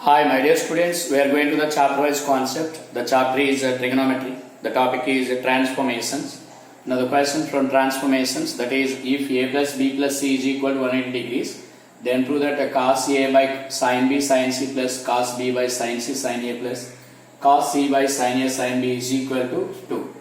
Hi, my dear students. We are going to the chapter-wise concept. The chapter is trigonometry. The topic is transformations. Now, the question from transformations, that is, if a plus b plus c is equal to 180 degrees, then prove that cos a by sin b sin c plus cos b by sin c sin a plus cos c by sin a sin b is equal to 2.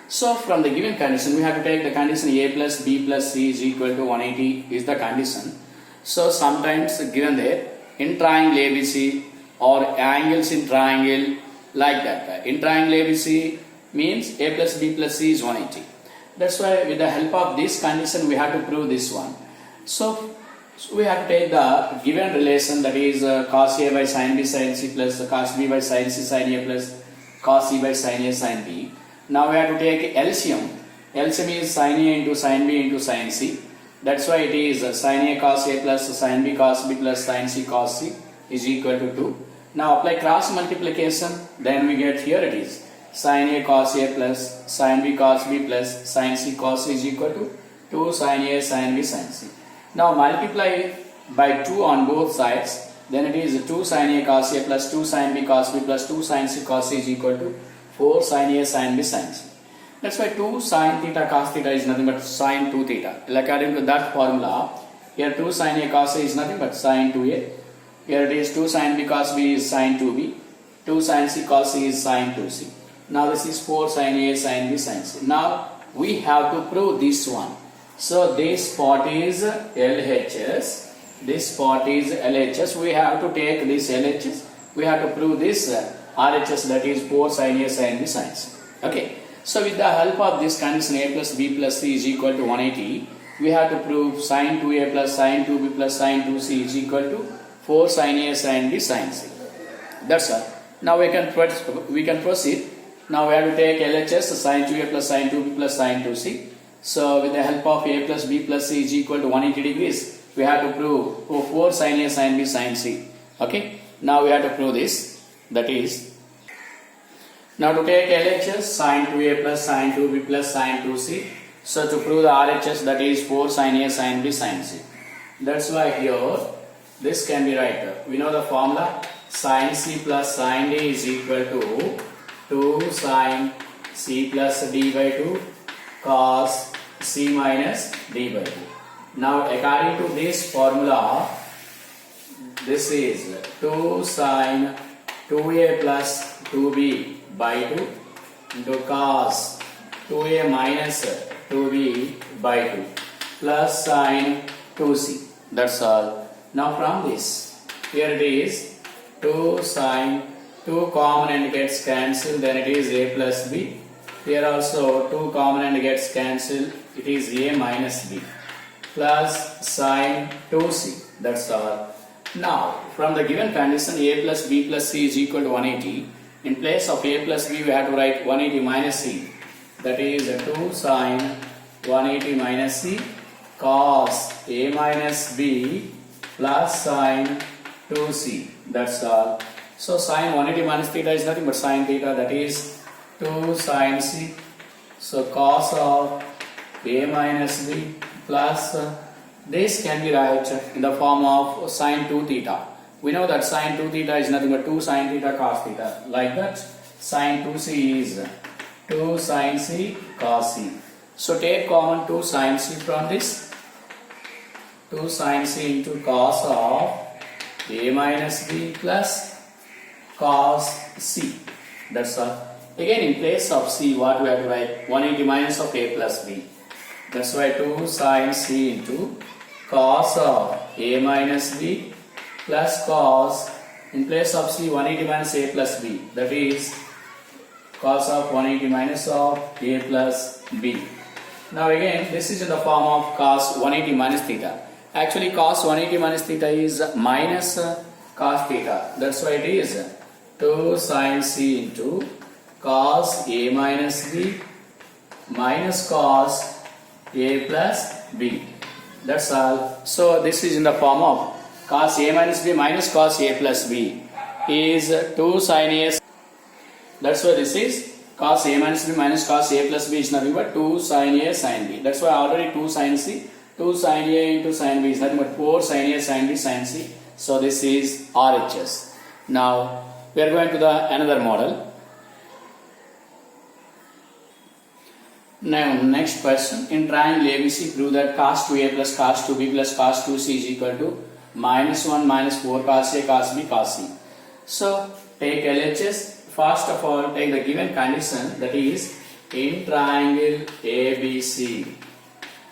So, from the given condition, we have to take the condition a plus b plus c is equal to 180 is the condition. So, sometimes given there, in triangle ABC or angles in triangle like that. In triangle ABC means a plus b plus c is 180. That's why with the help of this condition we have to prove this one. So we have to take the given relation, that is cos a by sin b sin c plus cos b by sin c sin a plus cos c by sin a sin b. Now we have to take LCM. LCM is sin a into sin b into sin c. That's why it is sin a cos a plus sin b cos b plus sin c cos c is equal to 2. Now apply cross multiplication, then we get here it is sin a cos a plus sin b cos b plus sin c cos c is equal to 2 sin a sin b sin c. Now multiply by 2 on both sides, then it is 2 sin a cos a plus 2 sin b cos b plus 2 sin c cos c is equal to 4 sin a sin b sin c. That's why 2 sin theta cos theta is nothing but sin 2 theta. According to that formula, here 2 sin a cos a is nothing but sin 2a. Here it is 2 sin b cos b is sin 2b. 2 sin c cos c is sin 2c. Now this is 4 sin a sin b sin c. Now we have to prove this one. So this part is LHS. This part is LHS. We have to take this LHS. We have to prove this RHS, that is 4 sin a sin b sin c. Okay. So with the help of this condition a plus b plus c is equal to 180, we have to prove sin 2a plus sin 2b plus sin 2c is equal to 4 sin a sin b sin c. That's all. Now we can proceed. Now we have to take LHS sin 2a plus sin 2b plus sin 2c. So with the help of a plus b plus c is equal to 180 degrees, we have to prove 4 sin a sin b sin c. Okay. Now we have to prove this. That is, now to take LHS sin 2a plus sin 2b plus sin 2c. So to prove the RHS, that is 4 sin a sin b sin c. That's why here this can be right. We know the formula, sin c plus sin d is equal to 2 sin c plus d by 2 cos c minus d by 2. Now according to this formula, this is 2 sin 2a plus 2b by 2 into cos 2a minus 2b by 2 plus sin 2c. That's all. Now from this, here it is 2 sin 2 common and gets cancelled, then it is a plus b. Here also 2 common and gets cancelled, it is a minus b plus sin 2c. That's all. Now from the given condition a plus b plus c is equal to 180. In place of a plus b, we have to write 180 minus c. That is 2 sin 180 minus c cos a minus b plus sin 2c. That's all. So sin 180 minus theta is nothing but sin theta, that is 2 sin c. So cos of a minus b plus this can be right in the form of sin 2 theta. We know that sin 2 theta is nothing but 2 sin theta cos theta. Like that, sin 2c is 2 sin c cos c. So take common 2 sin c from this. 2 sin c into cos of a minus b plus cos c. That's all. Again in place of c, what we have to write? 180 minus of a plus b. That's why 2 sin c into cos of a minus b plus cos, in place of c, 180 minus a plus b, that is cos of 180 minus of a plus b. Now again this is in the form of cos 180 minus theta. Actually cos 180 minus theta is minus cos theta. That's why it is 2 sin c into cos a minus b minus cos a plus b. That's all. So this is in the form of cos a minus b minus cos a plus b is 2 sin a. That's why this is cos a minus b minus cos a plus b is nothing but 2 sin a sin b. That's why already 2 sin c, 2 sin a into sin b is nothing but 4 sin a sin b sin c. So this is RHS. Now we are going to the another model. Now next question, in triangle ABC prove that cos 2a plus cos 2b plus cos 2c is equal to -1 minus 4 cos a cos b cos c. So take LHS. First of all, take the given condition, that is in triangle ABC.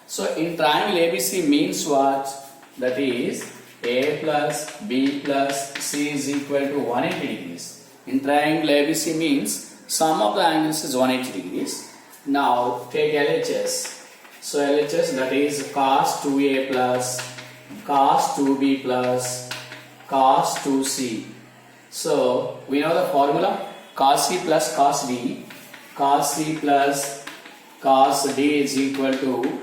So in triangle ABC means what? That is A plus B plus C is equal to 180 degrees. In triangle ABC means sum of the angles is 180 degrees. Now take LHS. So LHS, that is cos 2A plus cos 2B plus cos 2C. So we know the formula, cos C plus cos D. Cos C plus cos D is equal to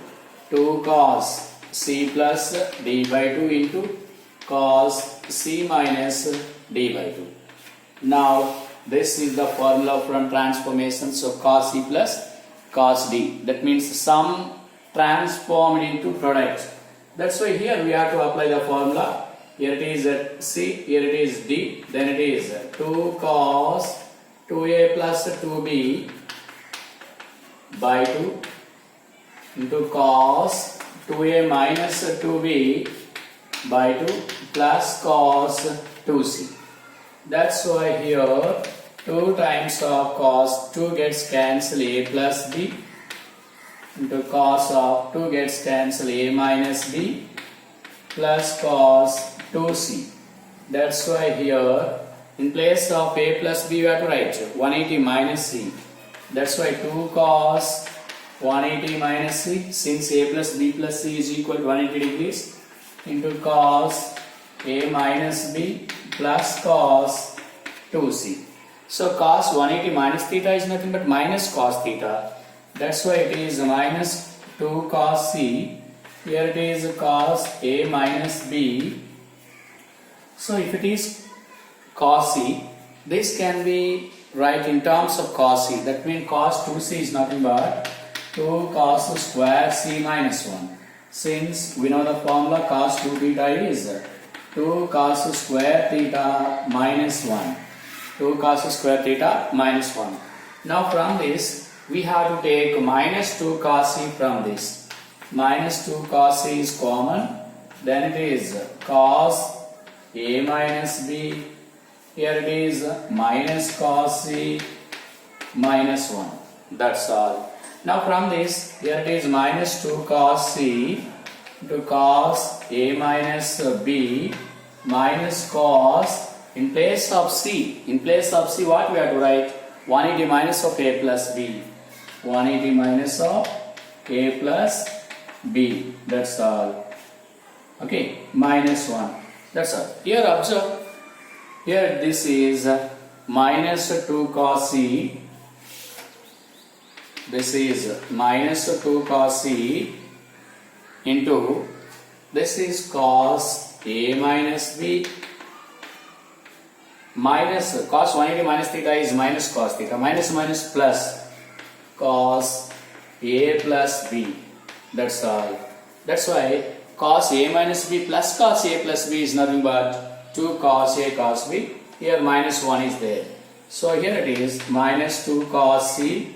2 cos C plus D by 2 into cos C minus D by 2. Now this is the formula from transformation. So cos C plus cos D, that means sum transformed into product. That's why here we have to apply the formula. Here it is C, here it is D, then it is 2 cos 2A plus 2B by 2 into cos 2A minus 2B by 2 plus cos 2C. That's why here 2 times of cos 2 gets cancelled, A plus B into cos of 2 gets cancelled, A minus B plus cos 2C. That's why here in place of A plus B we have to write 180 minus C. That's why 2 cos 180 minus C, since A plus B plus C is equal to 180 degrees, into cos A minus B plus cos 2C. So cos 180 minus theta is nothing but minus cos theta. That's why it is minus 2 cos C. Here it is cos A minus B. So if it is cos C, this can be write in terms of cos C. That means cos 2C is nothing but 2 cos square C minus 1. Since we know the formula, cos 2 theta is 2 cos square theta minus 1. 2 cos square theta minus 1. Now from this we have to take minus 2 cos C from this. Minus 2 cos C is common. Then it is cos A minus B. Here it is minus cos C minus 1. That's all. Now from this, here it is minus 2 cos C to cos A minus B minus cos, in place of C what we have to write? 180 minus of A plus B. 180 minus of A plus B. That's all. Okay, minus 1. That's all. Here observe, here this is minus 2 cos C. This is minus 2 cos C into, this is cos A minus B minus cos 180 minus theta is minus cos theta, minus minus plus cos A plus B. That's all. That's why cos A minus B plus cos A plus B is nothing but 2 cos A cos B. Here minus 1 is there. So here it is minus 2 cos C,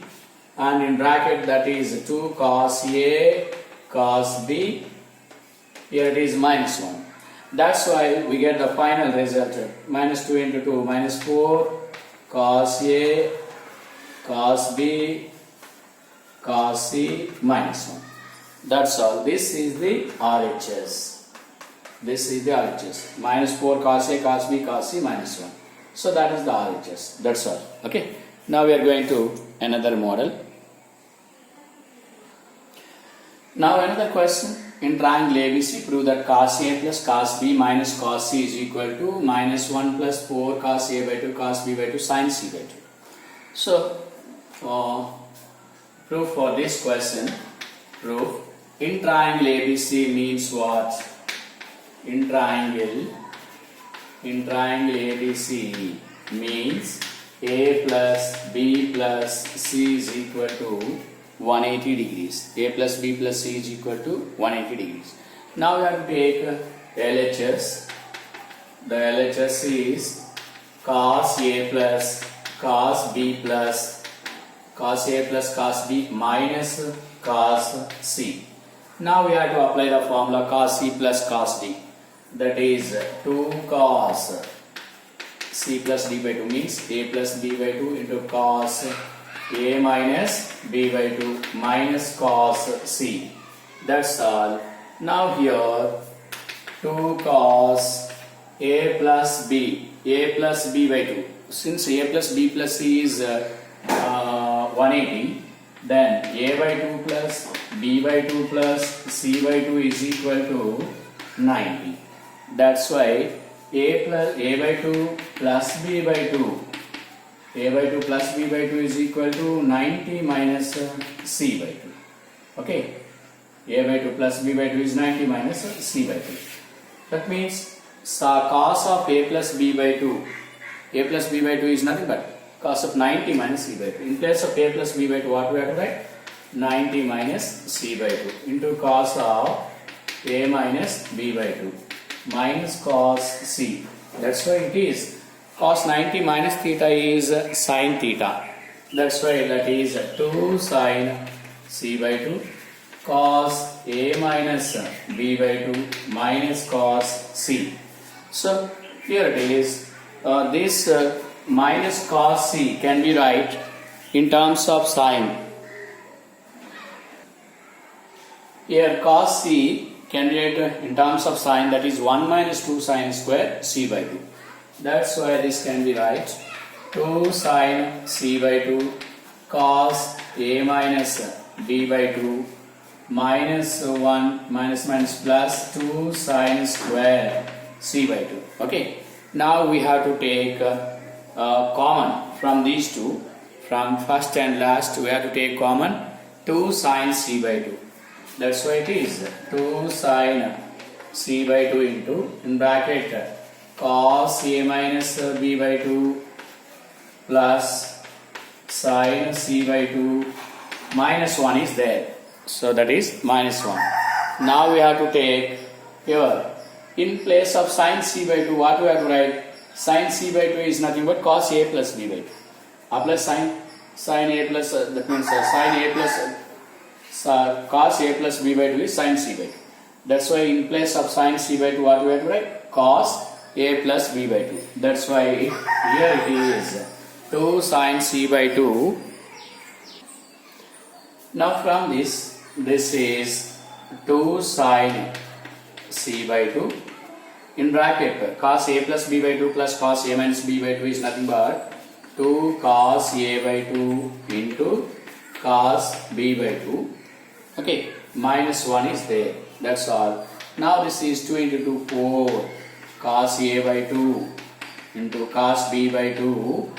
and in bracket that is 2 cos A cos B. Here it is minus 1. That's why we get the final result, minus 2 into 2 minus 4 cos A cos B cos C minus 1. That's all. This is the RHS. This is the RHS. Minus 4 cos A cos B cos C minus 1. So that is the RHS. That's all. Okay. Now we are going to another model. Now another question. In triangle ABC, prove that cos A plus cos B minus cos C is equal to minus 1 plus 4 cos A by 2 cos B by 2 sin C by 2. So, proof for this question, proof in triangle ABC means what? In triangle ABC means A plus B plus C is equal to 180 degrees. A plus B plus C is equal to 180 degrees. Now we have to take LHS. The LHS is cos A plus cos B plus cos A plus cos B minus cos C. Now we have to apply the formula cos C plus cos D. That is 2 cos C plus D by 2 means A plus B by 2 into cos A minus B by 2 minus cos C. That's all. Now here 2 cos A plus B by 2. Since A plus B plus C is 180, then A by 2 plus B by 2 plus C by 2 is equal to 90. That's why A by 2 plus B by 2, A by 2 plus B by 2 is equal to 90 minus C by 2. Okay, A by 2 plus B by 2 is 90 minus C by 2. That means cos of A plus B by 2, A plus B by 2 is nothing but cos of 90 minus C by 2. In place of A plus B by 2, what we have to write? 90 minus C by 2 into cos of A minus B by 2 minus cos C. That's why it is cos 90 minus theta is sin theta. That's why that is 2 sin C by 2 cos A minus B by 2 minus cos C. So here it is. This minus cos C can be write in terms of sine. Here cos C can be written in terms of sine, that is 1 minus 2 sine square C by 2. That's why this can be right 2 sine C by 2 cos A minus B by 2 minus 1 minus plus 2 sine square C by 2. Okay. Now we have to take common from these two. From first and last we have to take common 2 sine C by 2. That's why it is 2 sine C by 2 into in bracket cos A minus B by 2 plus sine C by 2 minus 1 is there. So that is minus 1. Now we have to take here in place of sine C by 2, what we have to write? Sine C by 2 is nothing but cos A plus B by 2. Plus sine A plus that means sine A plus cos A plus B by 2 is sine C by 2. That's why in place of sine C by 2, what we have to write? Cos A plus B by 2. That's why here it is 2 sine C by 2. Now from this is 2 sine C by 2 in bracket cos A plus B by 2 plus cos A minus B by 2 is nothing but 2 cos A by 2 into cos B by 2. Okay, minus 1 is there. That's all. Now this is 2 into 2, 4 cos A by 2 into cos B by 2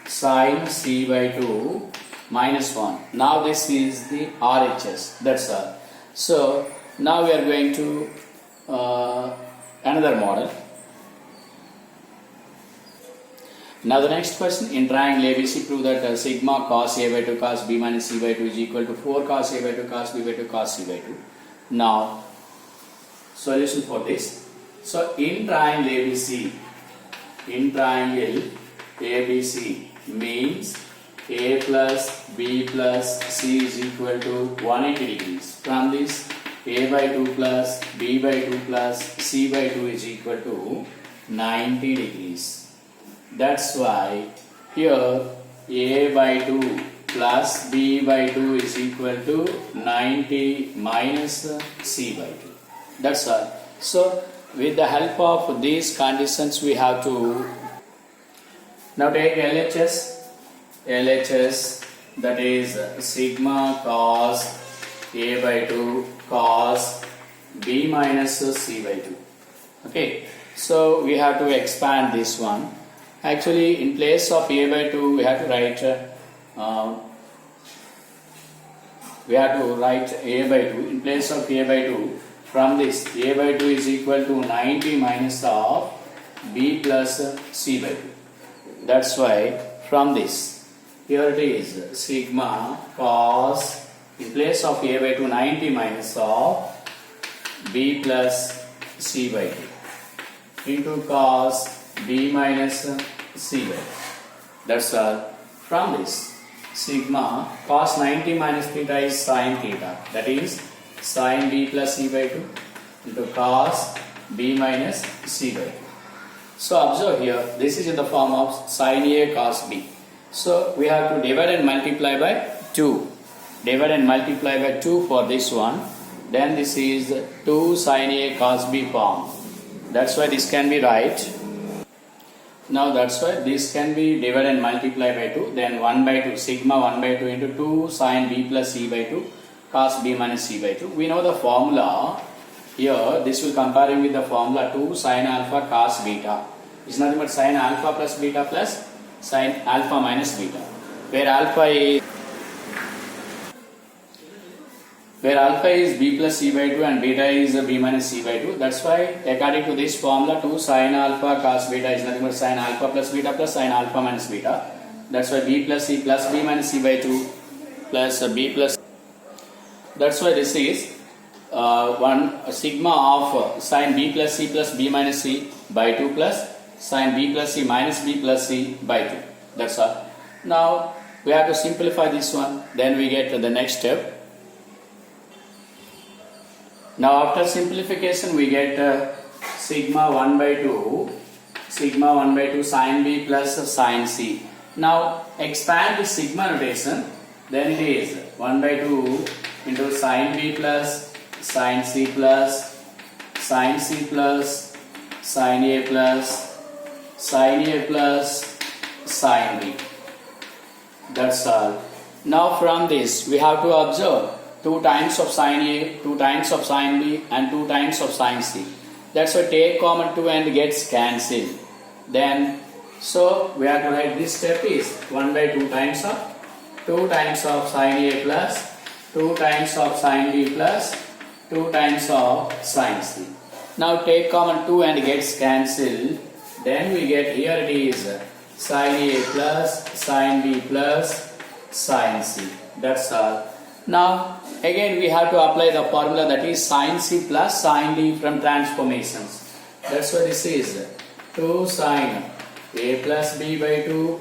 sin C by 2 minus 1. Now this is the RHS. That's all. So now we are going to another model. Now the next question, in triangle ABC prove that sigma cos A by 2 cos B minus C by 2 is equal to 4 cos A by 2 cos B by 2 cos C by 2. Now solution for this. So in triangle ABC means A plus B plus C is equal to 180 degrees. From this A by 2 plus B by 2 plus C by 2 is equal to 90 degrees. That's why here A by 2 plus B by 2 is equal to 90 minus C by 2. That's all. So with the help of these conditions we have to now take LHS that is sigma cos A by 2 cos B minus C by 2. Okay, so we have to expand this one. Actually in place of A by 2 we have to write A by 2 in place of A by 2. From this A by 2 is equal to 90 minus of B plus C by 2. That's why from this here it is sigma cos in place of A by 2 90 minus of B plus C by 2 into cos B minus c by 2. That's all. From this, sigma cos 90 minus theta is sin theta. That is sin b plus c by 2 into cos b minus c by 2. So observe here, this is in the form of sin a cos b. So we have to divide and multiply by 2. Divide and multiply by 2 for this one. Then this is 2 sin a cos b form. That's why this can be right. Now that's why this can be divided and multiplied by 2. Then 1 by 2, sigma 1 by 2 into 2 sin b plus c by 2 cos b minus c by 2. We know the formula. Here this will comparing with the formula 2 sin alpha cos beta. It's nothing but sin alpha plus beta plus sin alpha minus beta. Where alpha is b plus c by 2 and beta is b minus c by 2. That's why according to this formula 2 sin alpha cos beta is nothing but sin alpha plus beta plus sin alpha minus beta. That's why b plus c plus b minus c by 2 plus b plus. That's why this is sigma of sin b plus c plus b minus c by 2 plus sin b plus c minus b plus c by 2. That's all. Now we have to simplify this one. Then we get to the next step. Now after simplification we get sigma 1 by 2 sin b plus sin c. Now expand the sigma notation. Then it is 1 by 2 into sin b plus sin c plus sin c plus sin a plus sin a plus sin b. That's all. Now from this we have to observe 2 times of sin A, 2 times of sin B and 2 times of sin C. That's why take common 2 and gets cancelled. Then so we have to write this step is 1 by 2 times of sin A plus 2 times of sin B plus 2 times of sin C. Now take common 2 and gets cancelled. Then we get here it is sin A plus sin B plus sin C. That's all. Now again we have to apply the formula that is sin c plus sin d from transformations. That's why this is 2 sin a plus b by 2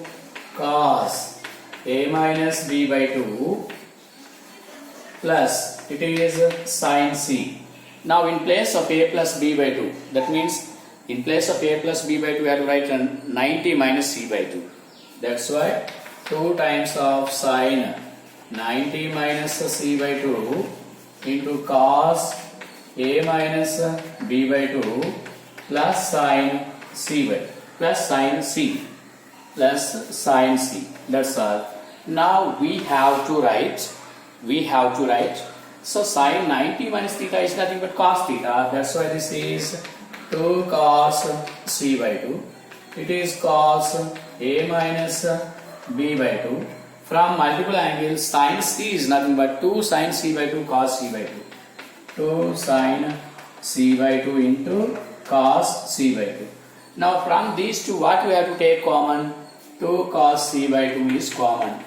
cos a minus b by 2 plus it is sin c. Now in place of a plus b by 2, that means in place of a plus b by 2 we have to write 90 minus c by 2. That's why 2 times of sin 90 minus c by 2 into cos a minus b by 2 plus sin c by 2 plus sin c plus sin c. That's all. Now we have to write so sin 90 minus theta is nothing but cos theta. That's why this is 2 cos c by 2. It is cos a minus b by 2. From multiple angles, sin c is nothing but 2 sin c by 2 cos c by 2. 2 sin c by 2 into cos c by 2. Now from these two, what we have to take common? 2 cos c by 2 is common.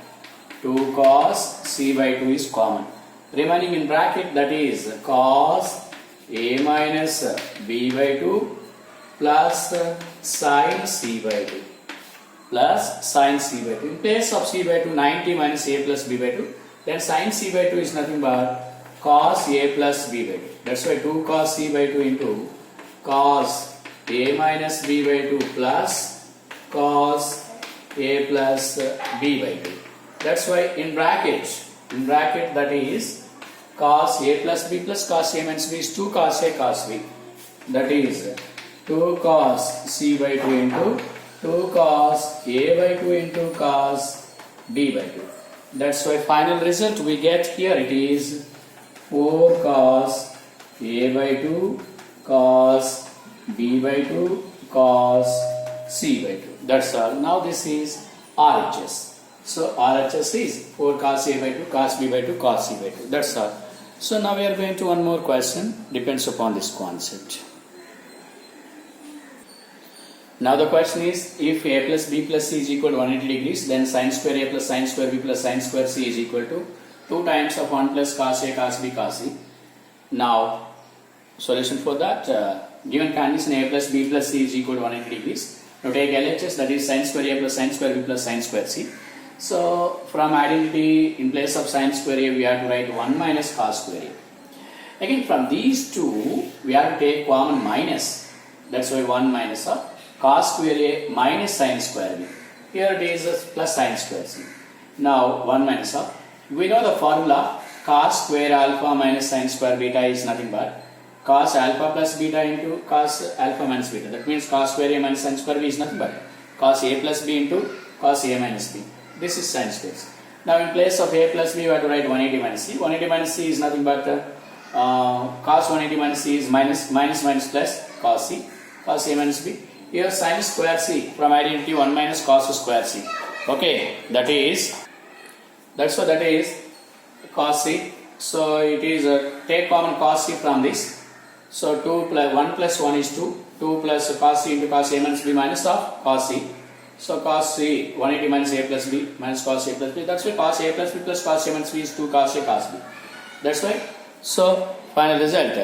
2 cos c by 2 is common. Remaining in bracket, that is cos a minus b by 2 plus sin c by 2. Plus sin c by 2. In place of c by 2, 90 minus a plus b by 2. Then sin c by 2 is nothing but cos a plus b by 2. That's why 2 cos c by 2 into cos a minus b by 2 plus cos a plus b by 2. That's why in bracket that is cos a plus b plus cos a minus b is 2 cos a cos b. That is 2 cos c by 2 into 2 cos a by 2 into cos b by 2. That's why final result we get here it is 4 cos a by 2 cos b by 2 cos c by 2. That's all. Now this is RHS. So RHS is 4 cos a by 2 cos b by 2 cos c by 2. That's all. So now we are going to one more question, depends upon this concept. Now the question is, if a plus b plus c is equal to 180 degrees, then sin square a plus sin square b plus sin square c is equal to 2 times of 1 plus cos a cos b cos c. Now solution for that, given condition a plus b plus c is equal to 180 degrees, Now take LHS, that is sin square A plus sin square B plus sin square C. So from identity, in place of sin square A, we have to write 1 minus cos square A. Again, from these two, we have to take common minus. That's why 1 minus of cos square A minus sin square B. Here it is plus sin square C. Now 1 minus of, we know the formula, cos square alpha minus sin square beta is nothing but cos alpha plus beta into cos alpha minus beta. That means cos square A minus sin square B is nothing but cos A plus B into cos A minus B. This is sin square. Now in place of A plus B, we have to write 180 minus C. 180 minus C is nothing but cos 180 minus C is minus plus cos C, cos A minus B. Here sin square C, from identity 1 minus cos square C. Okay, that's what that is cos C. So it is take common cos C from this. So 1 plus 1 is 2. 2 plus cos C into cos A minus B minus of cos C. So cos C 180 minus A plus B minus cos A plus B. That's why cos A plus B plus cos A minus B is 2 cos A cos B. That's why. So final result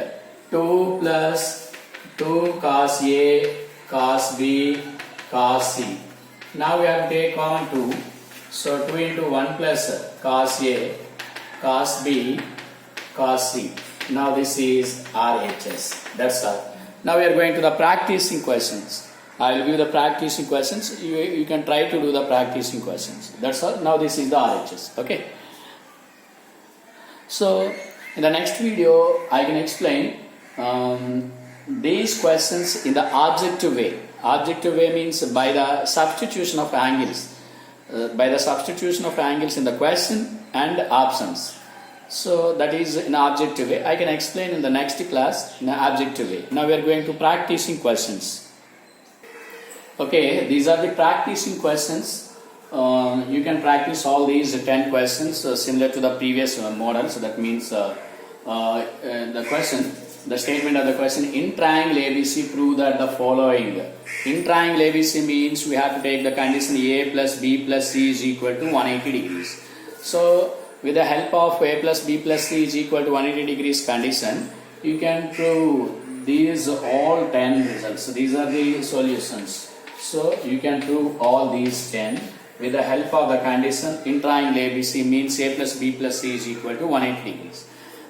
2 plus 2 cos A cos B cos C. Now we have to take common 2. So 2 into 1 plus cos A cos B cos C. Now this is RHS. That's all. Now we are going to the practicing questions. I will give the practicing questions. You can try to do the practicing questions. That's all. Now this is the RHS. Okay. So in the next video, I can explain these questions in the objective way. Objective way means by the substitution of angles. By the substitution of angles in the question and options. So that is in objective way. I can explain in the next class in an objective way. Now we are going to practicing questions. Okay, these are the practicing questions. You can practice all these 10 questions similar to the previous model. So that means the question, the statement of the question, in triangle ABC prove that the following. In triangle ABC means we have to take the condition A plus B plus C is equal to 180 degrees. So with the help of A plus B plus C is equal to 180 degrees condition, you can prove these all 10 results. So these are the solutions. So you can prove all these 10 with the help of the condition in triangle ABC means A plus B plus C is equal to 180 degrees.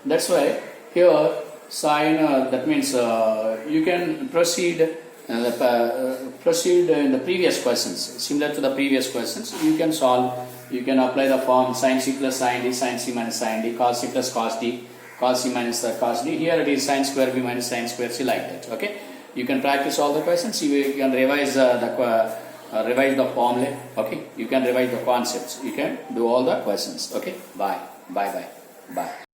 That's why here sin, that means you can proceed in the previous questions. Similar to the previous questions, you can solve. You can apply the form sin C plus sin D, sin C minus sin D, cos C plus cos D, cos C minus cos D. Here it is sin square B minus sin square C, like that. Okay. You can practice all the questions. You can revise the formula. Okay. You can revise the concepts. You can do all the questions. Okay. Bye. Bye. Bye. Bye.